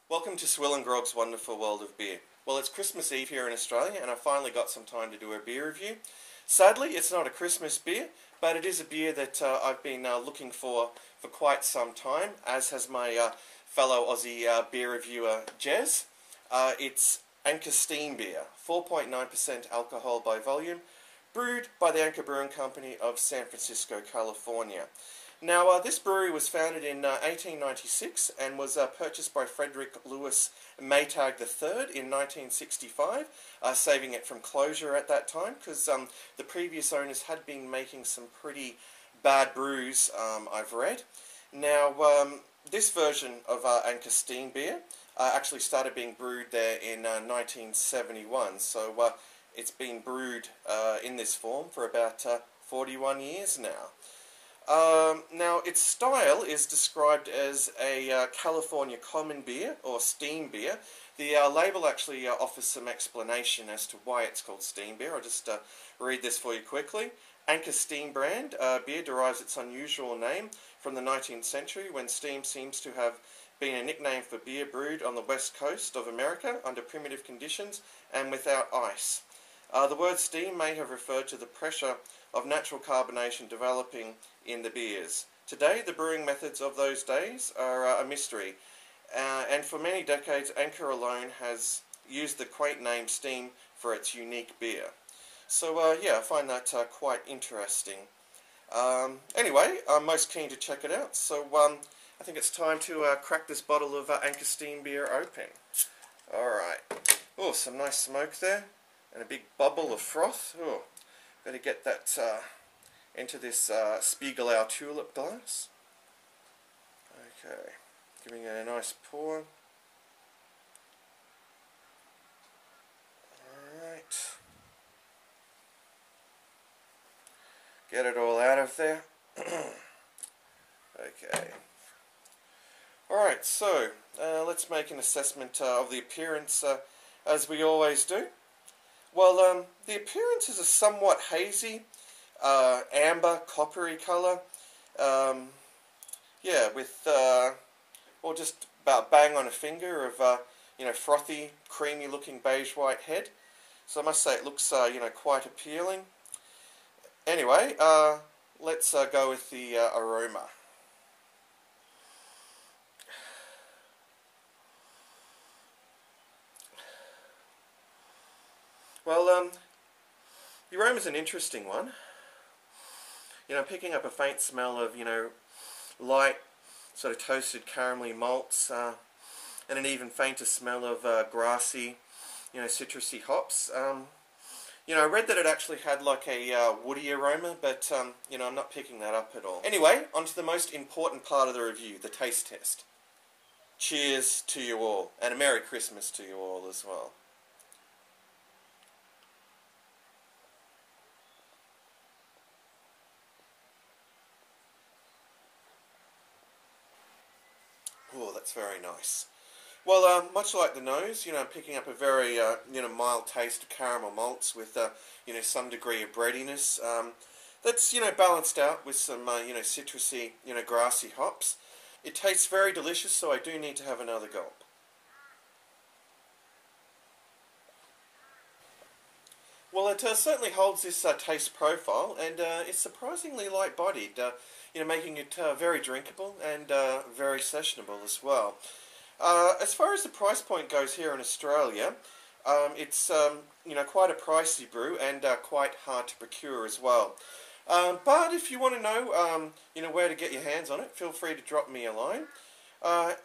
Welcome to SwillinGrog's Wonderful World of Beer. Well, it's Christmas Eve here in Australia and I finally got some time to do a beer review. Sadly, it's not a Christmas beer, but it is a beer that I've been looking for quite some time, as has my fellow Aussie beer reviewer, Jez. It's Anchor Steam Beer, 4.9% alcohol by volume, brewed by the Anchor Brewing Company of San Francisco, California. Now, this brewery was founded in 1896 and was purchased by Frederick Lewis Maytag III in 1965, saving it from closure at that time because the previous owners had been making some pretty bad brews, I've read. Now, this version of Anchor Steam Beer actually started being brewed there in 1971, so it's been brewed in this form for about 41 years now. Now, its style is described as a California common beer, or steam beer. The label actually offers some explanation as to why it's called steam beer. I'll just read this for you quickly. Anchor Steam brand beer derives its unusual name from the 19th century, when steam seems to have been a nickname for beer brewed on the west coast of America under primitive conditions and without ice. The word steam may have referred to the pressure of natural carbonation developing in the beers. Today, the brewing methods of those days are a mystery, and for many decades, Anchor alone has used the quaint name steam for its unique beer. So, yeah, I find that quite interesting. Anyway, I'm most keen to check it out, so I think it's time to crack this bottle of Anchor Steam Beer open. Alright. Oh, some nice smoke there, and a big bubble of froth. Oh, better get that into this Spiegelau tulip glass. Okay, giving it a nice pour. Alright. Get it all out of there. Okay. Alright, so let's make an assessment of the appearance as we always do. Well, the appearance is a somewhat hazy, amber, coppery colour. Yeah, with, well, just about bang on a finger of, you know, frothy, creamy-looking beige-white head. So I must say it looks, you know, quite appealing. Anyway, let's go with the aroma. Well, the aroma's an interesting one. You know, I'm picking up a faint smell of, you know, light, sort of toasted caramelly malts, and an even fainter smell of grassy, you know, citrusy hops. You know, I read that it actually had like a woody aroma, but, you know, I'm not picking that up at all. Anyway, on to the most important part of the review, the taste test. Cheers to you all, and a Merry Christmas to you all as well. Oh, that's very nice. Well, much like the nose, you know, I'm picking up a very, you know, mild taste of caramel malts with, you know, some degree of breadiness. That's, you know, balanced out with some, you know, citrusy, you know, grassy hops. It tastes very delicious, so I do need to have another gulp. Well, it certainly holds this taste profile, and it's surprisingly light-bodied, you know, making it very drinkable and very sessionable as well. As far as the price point goes here in Australia, it's you know, quite a pricey brew and quite hard to procure as well. But if you want to know, you know, where to get your hands on it, feel free to drop me a line.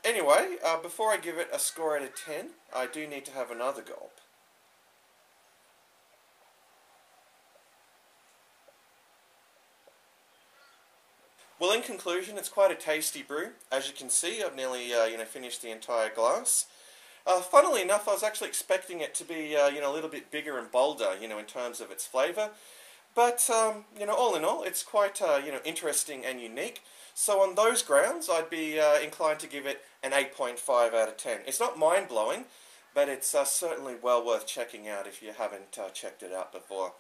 Anyway, before I give it a score out of 10, I do need to have another gulp. Well, in conclusion, it's quite a tasty brew. As you can see, I've nearly, you know, finished the entire glass. Funnily enough, I was actually expecting it to be, you know, a little bit bigger and bolder, you know, in terms of its flavour. But, you know, all in all, it's quite, you know, interesting and unique. So on those grounds, I'd be inclined to give it an 8.5 out of 10. It's not mind-blowing, but it's certainly well worth checking out if you haven't checked it out before.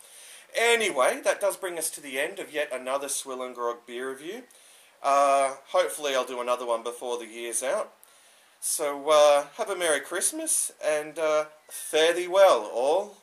Anyway, that does bring us to the end of yet another SwillinGrog beer review. Hopefully I'll do another one before the year's out. So have a Merry Christmas and fare thee well all.